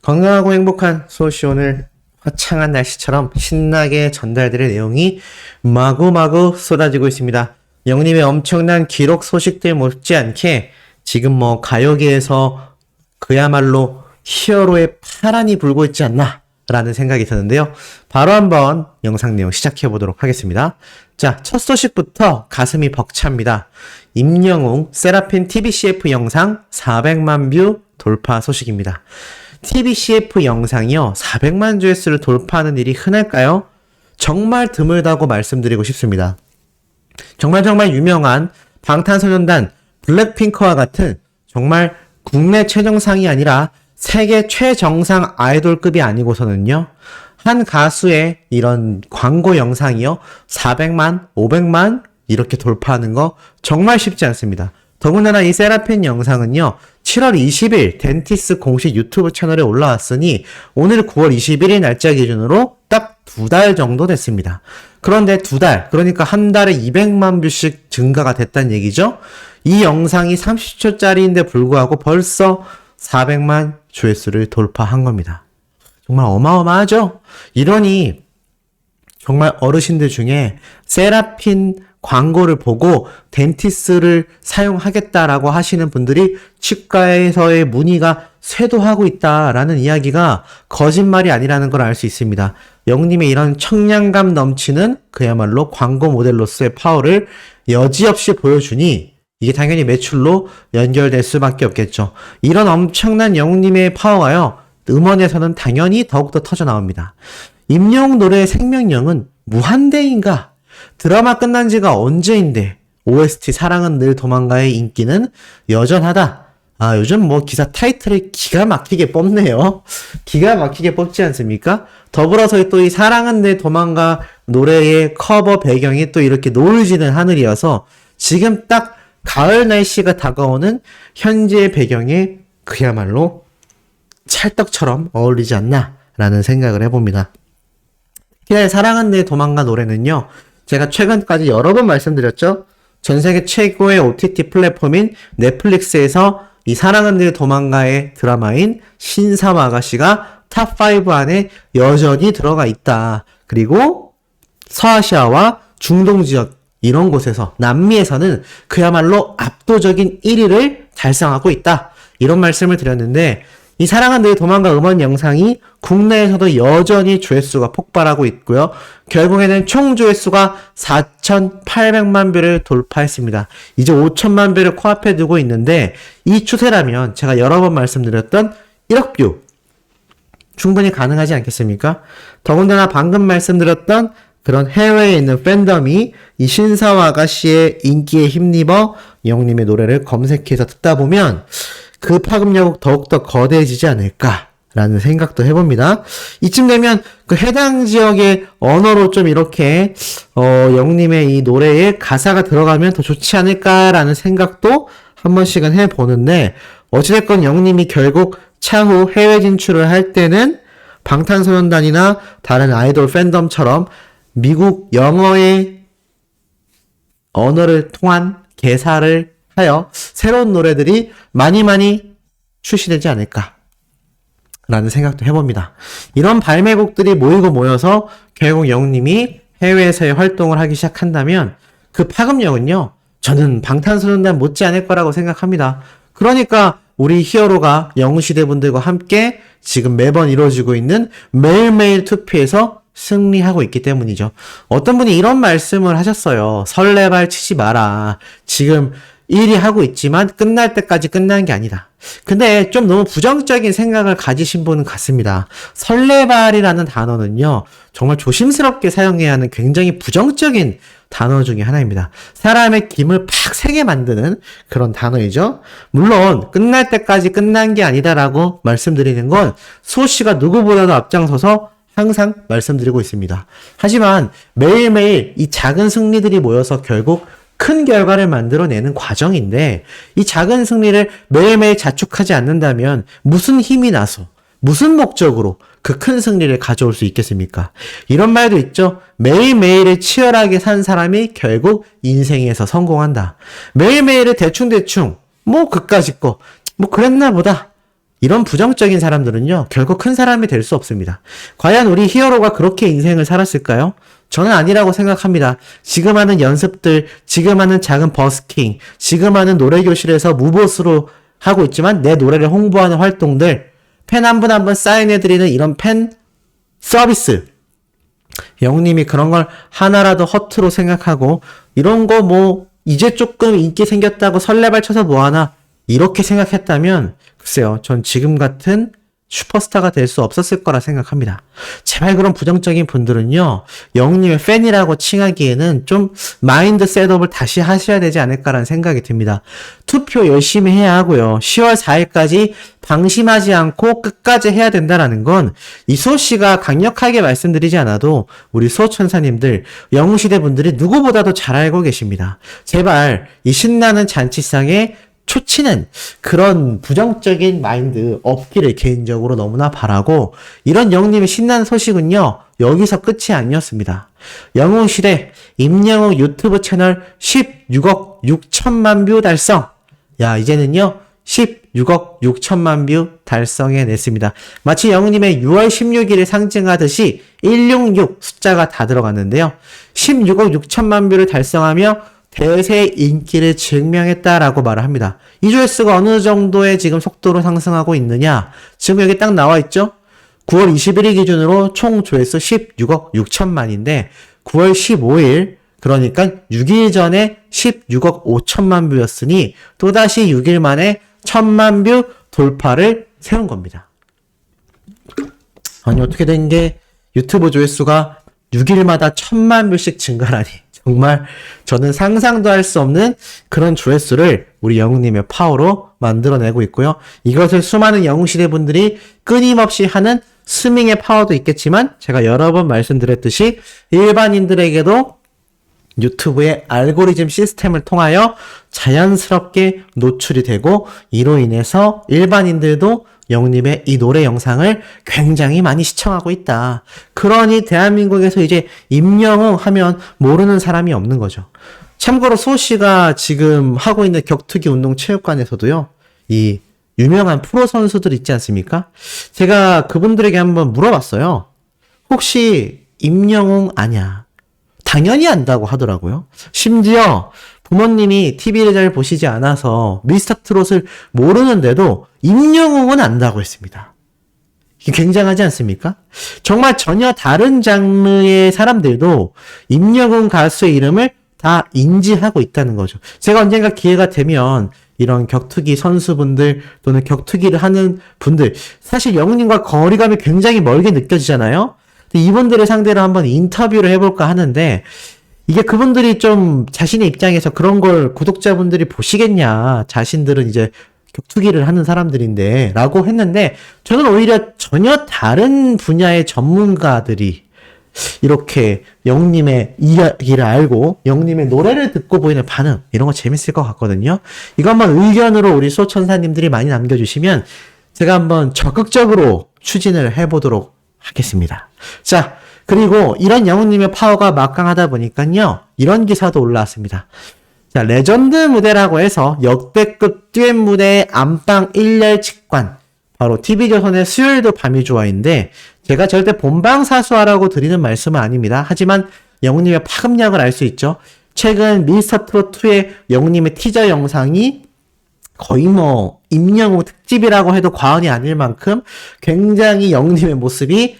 건강하고 행복한 소시 오늘 화창한 날씨처럼 신나게 전달드릴 내용이 마구마구 쏟아지고 있습니다. 영님의 엄청난 기록 소식들 못지않게 지금 가요계에서 그야말로 히어로의 파란이 불고 있지 않나 라는 생각이 드는데요. 바로 한번 영상 내용 시작해 보도록 하겠습니다. 자, 첫 소식부터 가슴이 벅찹니다. 임영웅 세라핀 TBCF 영상 400만 뷰 돌파 소식입니다. TBCF 영상이요 400만 조회수를 돌파하는 일이 흔할까요? 정말 드물다고 말씀드리고 싶습니다. 정말 유명한 방탄소년단 블랙핑크와 같은 정말 국내 최정상이 아니라 세계 최정상 아이돌급이 아니고서는요 한 가수의 이런 광고 영상이요 400만, 500만 이렇게 돌파하는 거 정말 쉽지 않습니다. 더군다나 이 세라핀 영상은요 7월 20일 덴티스 공식 유튜브 채널에 올라왔으니 오늘 9월 21일 날짜 기준으로 딱 2달 정도 됐습니다. 그런데 2달, 그러니까 한 달에 200만 뷰씩 증가가 됐다는 얘기죠. 이 영상이 30초짜리인데 불구하고 벌써 400만 조회수를 돌파한 겁니다. 정말 어마어마하죠? 이러니 정말 어르신들 중에 세라핀 광고를 보고 덴티스를 사용하겠다라고 하시는 분들이 치과에서의 문의가 쇄도하고 있다라는 이야기가 거짓말이 아니라는 걸 알 수 있습니다. 영님의 이런 청량감 넘치는 그야말로 광고 모델로서의 파워를 여지없이 보여주니 이게 당연히 매출로 연결될 수밖에 없겠죠. 이런 엄청난 영님의 파워가요. 음원에서는 당연히 더욱더 터져나옵니다. 임영웅 노래의 생명력은 무한대인가? 드라마 끝난 지가 언제인데 OST 사랑은 늘 도망가의 인기는 여전하다. 요즘 기사 타이틀을 기가 막히게 뽑네요. 기가 막히게 뽑지 않습니까? 더불어서 또 이 사랑은 늘 도망가 노래의 커버 배경이 또 이렇게 노을 지는 하늘이어서 지금 딱 가을 날씨가 다가오는 현재의 배경에 그야말로 찰떡처럼 어울리지 않나 라는 생각을 해봅니다. 사랑은 늘 도망가 노래는요. 제가 최근까지 여러 번 말씀드렸죠. 전 세계 최고의 OTT 플랫폼인 넷플릭스에서 이 사랑은 늘 도망가의 드라마인 신사와 아가씨가 탑5 안에 여전히 들어가 있다. 그리고 서아시아와 중동 지역 이런 곳에서 남미에서는 그야말로 압도적인 1위를 달성하고 있다. 이런 말씀을 드렸는데 이 사랑은 늘 도망가 음원 영상이 국내에서도 여전히 조회수가 폭발하고 있고요. 결국에는 총 조회수가 4,800만 뷰를 돌파했습니다. 이제 5천만 뷰를 코앞에 두고 있는데 이 추세라면 제가 여러 번 말씀드렸던 1억 뷰 충분히 가능하지 않겠습니까? 더군다나 방금 말씀드렸던 그런 해외에 있는 팬덤이 이 신사와 아가씨의 인기에 힘입어 영님의 노래를 검색해서 듣다 보면 그 파급력은 더욱더 거대해지지 않을까라는 생각도 해봅니다. 이쯤 되면 그 해당 지역의 언어로 좀 이렇게 영님의 이 노래에 가사가 들어가면 더 좋지 않을까라는 생각도 한 번씩은 해보는데 어찌됐건 영님이 결국 차후 해외 진출을 할 때는 방탄소년단이나 다른 아이돌 팬덤처럼 미국 영어의 언어를 통한 개사를 하여 새로운 노래들이 많이 출시되지 않을까 라는 생각도 해봅니다. 이런 발매곡들이 모여서 결국 영님이 해외에서의 활동을 하기 시작한다면 그 파급력은요 저는 방탄소년단 못지 않을 거라고 생각합니다. 그러니까 우리 히어로가 영웅시대분들과 함께 지금 매번 이루어지고 있는 매일매일 투표에서 승리하고 있기 때문이죠. 어떤 분이 이런 말씀을 하셨어요. 설레발 치지 마라. 지금 1위 하고 있지만 끝날 때까지 끝난 게 아니다. 근데 좀 너무 부정적인 생각을 가지신 분은 같습니다. 설레발이라는 단어는요. 정말 조심스럽게 사용해야 하는 굉장히 부정적인 단어 중에 하나입니다. 사람의 김을 팍 세게 만드는 그런 단어이죠. 물론 끝날 때까지 끝난 게 아니다라고 말씀드리는 건 소씨가 누구보다도 앞장서서 항상 말씀드리고 있습니다. 하지만 매일매일 이 작은 승리들이 모여서 결국 큰 결과를 만들어내는 과정인데 이 작은 승리를 매일매일 자축하지 않는다면 무슨 힘이 나서 무슨 목적으로 그 큰 승리를 가져올 수 있겠습니까? 이런 말도 있죠. 매일매일을 치열하게 산 사람이 결국 인생에서 성공한다. 매일매일을 대충 그까짓 거 그랬나 보다 이런 부정적인 사람들은요, 결코 큰 사람이 될 수 없습니다. 과연 우리 히어로가 그렇게 인생을 살았을까요? 저는 아니라고 생각합니다. 지금 하는 연습들, 지금 하는 작은 버스킹, 지금 하는 노래교실에서 무보수로 하고 있지만 내 노래를 홍보하는 활동들, 팬 한 분 한 분 사인해드리는 이런 팬 서비스, 영웅님이 그런 걸 하나라도 허투루 생각하고 이런 거 뭐 이제 조금 인기 생겼다고 설레발 쳐서 뭐하나 이렇게 생각했다면 글쎄요, 전 지금 같은 슈퍼스타가 될 수 없었을 거라 생각합니다. 제발 그런 부정적인 분들은요, 영웅님의 팬이라고 칭하기에는 좀 마인드 셋업을 다시 하셔야 되지 않을까라는 생각이 듭니다. 투표 열심히 해야 하고요. 10월 4일까지 방심하지 않고 끝까지 해야 된다라는 건 이수호 씨가 강력하게 말씀드리지 않아도 우리 수호천사님들, 영웅시대 분들이 누구보다도 잘 알고 계십니다. 제발 이 신나는 잔치상에 초치는 그런 부정적인 마인드 없기를 개인적으로 너무나 바라고, 이런 영웅님의 신나는 소식은요, 여기서 끝이 아니었습니다. 영웅시대 임영웅 유튜브 채널 16억 6천만 뷰 달성. 야, 이제는요 16억 6천만 뷰 달성해냈습니다. 마치 영웅님의 6월 16일을 상징하듯이 166 숫자가 다 들어갔는데요. 16억 6천만 뷰를 달성하며 대세 인기를 증명했다라고 말을 합니다. 이 조회수가 어느 정도의 지금 속도로 상승하고 있느냐? 지금 여기 딱 나와 있죠? 9월 21일 기준으로 총 조회수 16억 6천만인데 9월 15일, 그러니까 6일 전에 16억 5천만 뷰였으니 또다시 6일 만에 1000만 뷰 돌파를 세운 겁니다. 아니, 어떻게 된 게 유튜브 조회수가 6일마다 1000만 뷰씩 증가라니. 정말 저는 상상도 할 수 없는 그런 조회수를 우리 영웅님의 파워로 만들어내고 있고요. 이것을 수많은 영웅시대 분들이 끊임없이 하는 스밍의 파워도 있겠지만 제가 여러 번 말씀드렸듯이 일반인들에게도 유튜브의 알고리즘 시스템을 통하여 자연스럽게 노출이 되고, 이로 인해서 일반인들도 영웅님의 이 노래 영상을 굉장히 많이 시청하고 있다. 그러니 대한민국에서 이제 임영웅 하면 모르는 사람이 없는 거죠. 참고로 수호 씨가 지금 하고 있는 격투기 운동 체육관에서도요, 이 유명한 프로 선수들 있지 않습니까? 제가 그분들에게 한번 물어봤어요. 혹시 임영웅 아냐? 당연히 안다고 하더라고요. 심지어 부모님이 TV를 잘 보시지 않아서 미스터트롯을 모르는데도 임영웅은 안다고 했습니다. 이게 굉장하지 않습니까? 정말 전혀 다른 장르의 사람들도 임영웅 가수의 이름을 다 인지하고 있다는 거죠. 제가 언젠가 기회가 되면 이런 격투기 선수분들 또는 격투기를 하는 분들, 사실 영웅님과 거리감이 굉장히 멀게 느껴지잖아요. 이분들을 상대로 한번 인터뷰를 해볼까 하는데, 이게 그분들이 좀 자신의 입장에서 그런 걸 구독자분들이 보시겠냐, 자신들은 이제 격투기를 하는 사람들인데 라고 했는데, 저는 오히려 전혀 다른 분야의 전문가들이 이렇게 영웅님의 이야기를 알고 영웅님의 노래를 듣고 보이는 반응, 이런 거 재밌을 것 같거든요. 이거 한번 의견으로 우리 수호천사님들이 많이 남겨주시면 제가 한번 적극적으로 추진을 해보도록 하겠습니다. 자, 그리고 이런 영웅님의 파워가 막강하다 보니까요, 이런 기사도 올라왔습니다. 자, 레전드 무대라고 해서 역대급 듀엣 무대의 안방 1열 직관, 바로 TV조선의 수요일도 밤이 좋아인데, 제가 절대 본방사수하라고 드리는 말씀은 아닙니다. 하지만 영웅님의 파급력을 알 수 있죠. 최근 미스터트롯2의 영웅님의 티저 영상이 거의 뭐 임영웅 특집이라고 해도 과언이 아닐 만큼 굉장히 영웅님의 모습이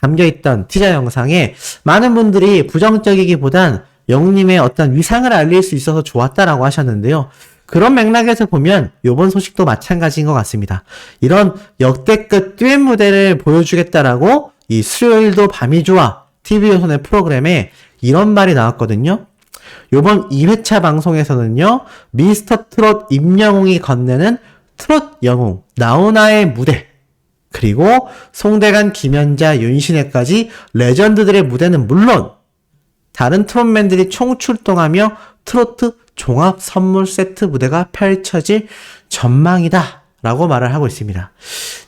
담겨있던 티저 영상에 많은 분들이 부정적이기보단 영웅님의 어떤 위상을 알릴 수 있어서 좋았다라고 하셨는데요. 그런 맥락에서 보면 이번 소식도 마찬가지인 것 같습니다. 이런 역대급 듀엣 무대를 보여주겠다라고 이 수요일도 밤이 좋아 TV조선의 프로그램에 이런 말이 나왔거든요. 요번 2회차 방송에서는요, 미스터트롯 임영웅이 건네는 트롯 영웅 나훈아의 무대, 그리고 송대관, 김연자, 윤신혜까지 레전드들의 무대는 물론 다른 트롯맨들이 총출동하며 트로트 종합 선물 세트 무대가 펼쳐질 전망이다 라고 말을 하고 있습니다.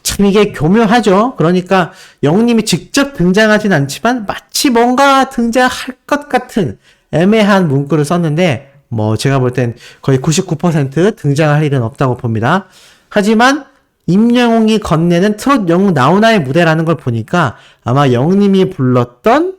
참 이게 교묘하죠. 그러니까 영웅님이 직접 등장하진 않지만 마치 뭔가 등장할 것 같은 애매한 문구를 썼는데, 뭐 제가 볼 땐 거의 99% 등장할 일은 없다고 봅니다. 하지만 임영웅이 건네는 트롯 영웅 나훈아의 무대라는 걸 보니까 아마 영님이 불렀던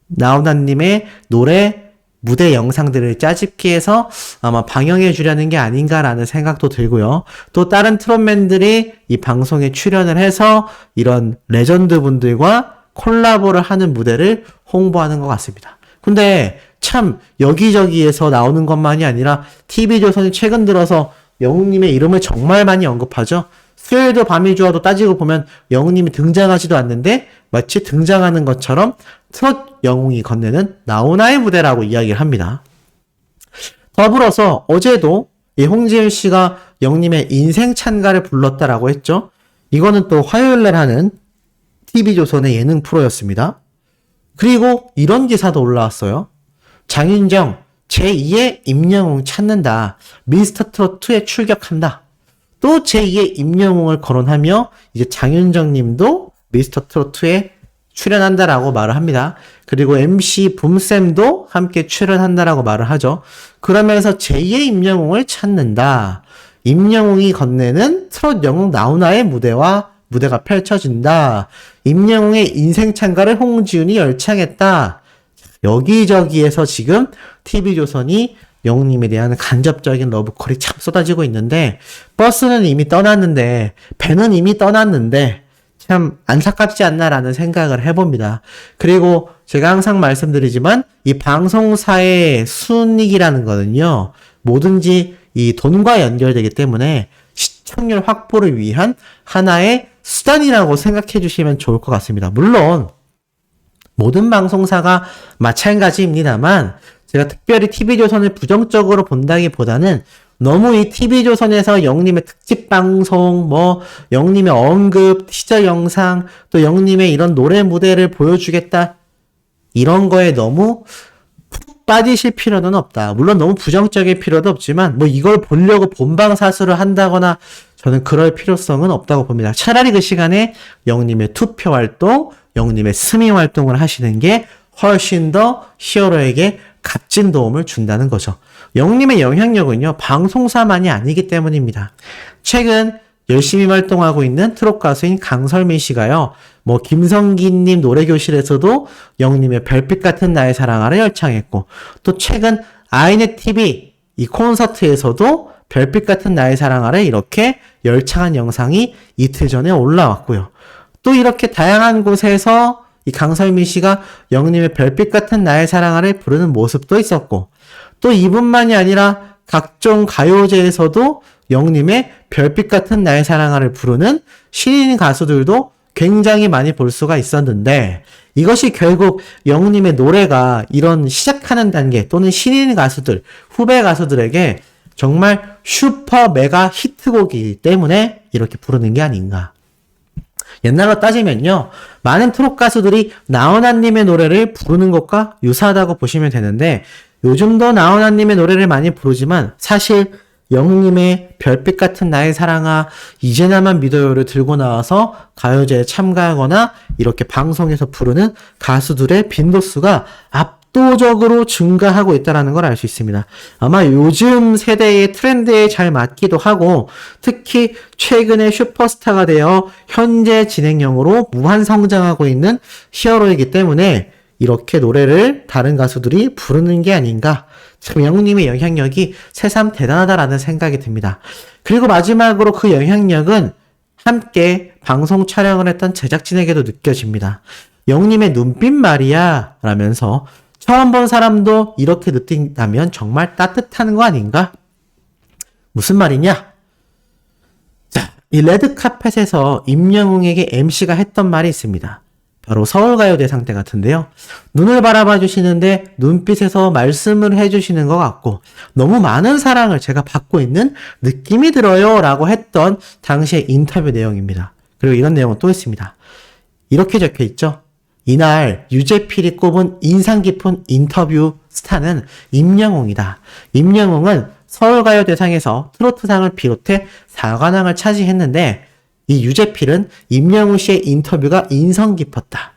나훈아님의 노래 무대 영상들을 짜집기해서 아마 방영해 주려는 게 아닌가라는 생각도 들고요. 또 다른 트롯맨들이 이 방송에 출연을 해서 이런 레전드 분들과 콜라보를 하는 무대를 홍보하는 것 같습니다. 근데 참 여기저기에서 나오는 것만이 아니라 TV조선이 최근 들어서 영웅님의 이름을 정말 많이 언급하죠. 수요일도 밤이 좋아도 따지고 보면 영웅님이 등장하지도 않는데 마치 등장하는 것처럼 트롯 영웅이 건네는 나훈아의 무대라고 이야기를 합니다. 더불어서 어제도 이 홍지은 씨가 영웅님의 인생 찬가를 불렀다라고 했죠. 이거는 또 화요일날 하는 TV조선의 예능 프로였습니다. 그리고 이런 기사도 올라왔어요. 장윤정 제2의 임영웅 찾는다. 미스터트롯2에 출격한다. 또 제2의 임영웅을 거론하며 이제 장윤정 님도 미스터트롯2에 출연한다라고 말을 합니다. 그리고 MC 붐쌤도 함께 출연한다라고 말을 하죠. 그러면서 제2의 임영웅을 찾는다. 임영웅이 건네는 트롯 영웅 나훈아의 무대가 펼쳐진다. 임영웅의 인생 찬가를 홍지윤이 열창했다. 여기저기에서 지금 TV조선이 영웅님에 대한 간접적인 러브콜이 참 쏟아지고 있는데 버스는 이미 떠났는데 배는 이미 떠났는데 참 안타깝지 않나라는 생각을 해봅니다. 그리고 제가 항상 말씀드리지만 이 방송사의 순이익이라는 거는요. 뭐든지 이 돈과 연결되기 때문에 시청률 확보를 위한 하나의 수단이라고 생각해 주시면 좋을 것 같습니다. 물론 모든 방송사가 마찬가지입니다만 제가 특별히 TV조선을 부정적으로 본다기보다는 너무 이 TV조선에서 영님의 특집 방송, 영님의 언급, 티저 영상, 또 영님의 이런 노래 무대를 보여주겠다. 이런 거에 너무 푹 빠지실 필요는 없다. 물론 너무 부정적일 필요도 없지만, 이걸 보려고 본방사수를 한다거나 저는 그럴 필요성은 없다고 봅니다. 차라리 그 시간에 영님의 투표 활동, 영님의 스밍 활동을 하시는 게 훨씬 더 히어로에게 값진 도움을 준다는 거죠. 영님의 영향력은요, 방송사만이 아니기 때문입니다. 최근 열심히 활동하고 있는 트롯 가수인 강설민 씨가요, 김성기님 노래교실에서도 영님의 별빛 같은 나의 사랑아를 열창했고, 또 최근 아이넷 TV 이 콘서트에서도 별빛 같은 나의 사랑아를 이렇게 열창한 영상이 이틀 전에 올라왔고요. 또 이렇게 다양한 곳에서 이 강설민 씨가 영님의 별빛 같은 나의 사랑아를 부르는 모습도 있었고, 또 이분만이 아니라 각종 가요제에서도 영님의 별빛 같은 나의 사랑아를 부르는 신인 가수들도 굉장히 많이 볼 수가 있었는데, 이것이 결국 영님의 노래가 이런 시작하는 단계 또는 신인 가수들, 후배 가수들에게 정말 슈퍼 메가 히트곡이기 때문에 이렇게 부르는 게 아닌가. 옛날로 따지면요, 많은 트롯 가수들이 나훈아님의 노래를 부르는 것과 유사하다고 보시면 되는데, 요즘도 나훈아님의 노래를 많이 부르지만 사실 영웅님의 별빛 같은 나의 사랑아, 이제 나만 믿어요를 들고 나와서 가요제에 참가하거나 이렇게 방송에서 부르는 가수들의 빈도수가 압도적으로 증가하고 있다는 걸 알 수 있습니다. 아마 요즘 세대의 트렌드에 잘 맞기도 하고, 특히 최근에 슈퍼스타가 되어 현재 진행형으로 무한 성장하고 있는 히어로이기 때문에 이렇게 노래를 다른 가수들이 부르는 게 아닌가. 참 영웅님의 영향력이 새삼 대단하다라는 생각이 듭니다. 그리고 마지막으로 그 영향력은 함께 방송 촬영을 했던 제작진에게도 느껴집니다. 영웅님의 눈빛 말이야 라면서 처음 본 사람도 이렇게 느낀다면 정말 따뜻한 거 아닌가? 무슨 말이냐? 자, 이 레드카펫에서 임영웅에게 MC가 했던 말이 있습니다. 바로 서울가요대상 때 같은데요. 눈을 바라봐 주시는데 눈빛에서 말씀을 해주시는 것 같고 너무 많은 사랑을 제가 받고 있는 느낌이 들어요 라고 했던 당시의 인터뷰 내용입니다. 그리고 이런 내용은 또 있습니다. 이렇게 적혀 있죠. 이날 유재필이 꼽은 인상 깊은 인터뷰 스타는 임영웅이다. 임영웅은 서울가요대상에서 트로트상을 비롯해 4관왕을 차지했는데 이 유재필은 임영웅 씨의 인터뷰가 인상 깊었다.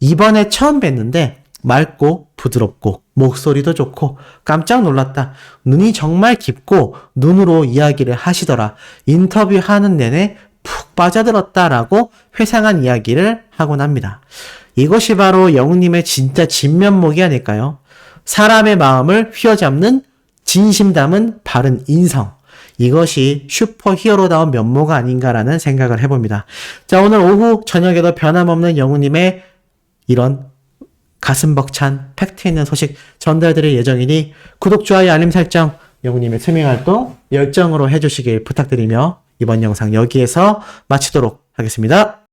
이번에 처음 뵀는데 맑고 부드럽고 목소리도 좋고 깜짝 놀랐다. 눈이 정말 깊고 눈으로 이야기를 하시더라. 인터뷰하는 내내 푹 빠져들었다라고 회상한 이야기를 하곤 합니다. 이것이 바로 영웅님의 진짜 진면목이 아닐까요? 사람의 마음을 휘어잡는 진심 담은 바른 인성. 이것이 슈퍼히어로다운 면모가 아닌가라는 생각을 해봅니다. 자, 오늘 오후 저녁에도 변함없는 영웅님의 이런 가슴 벅찬 팩트 있는 소식 전달드릴 예정이니 구독, 좋아요, 알림 설정, 영웅님의 스밍활동 열정으로 해주시길 부탁드리며 이번 영상 여기에서 마치도록 하겠습니다.